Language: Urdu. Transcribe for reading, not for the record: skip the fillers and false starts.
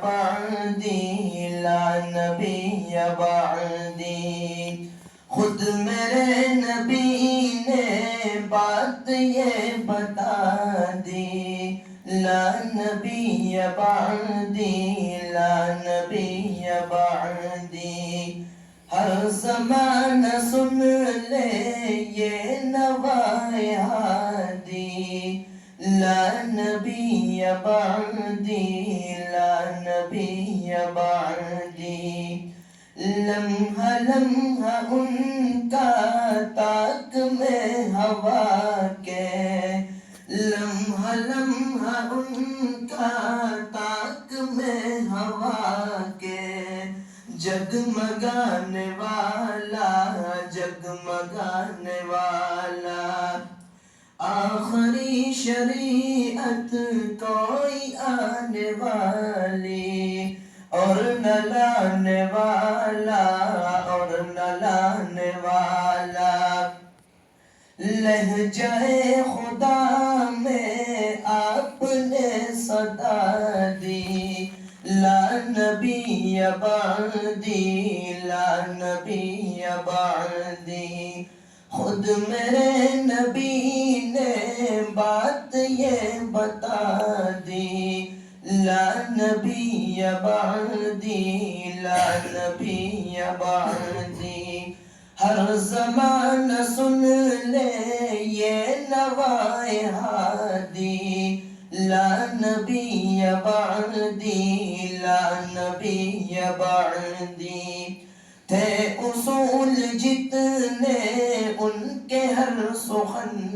بعدی لا نبی بعدی. خود میرے نبی نے بات یہ بتا دی، لا نبی بعدی لا نبی بعدی. ہر زمانہ سن لے یہ نوائے ہادی، لا نبی بعدی لا نبی بعدی. لمحہ لمحہ ان کا تاک میں ہوا کے، لمحہ لمحہ ان کا تاک میں ہوا کے. جگمگانے والا جگمگانے والا، آخری شریعت کوئی آنے والی، اور نہ لانے والا اور نہ لانے والا. لہجہ خدا میں آپ نے صدا دی، لا نبی بعدی لا نبی بعدی. خود میرے نبی نے بات یہ بتا دی، لا نبی بعدی لا نبی بعدی. ہر زمانہ سن لے یہ نوائے ہادی، لا نبی بعدی لا نبی بعدی. تھے اصول جتنے ان کے ہر سخن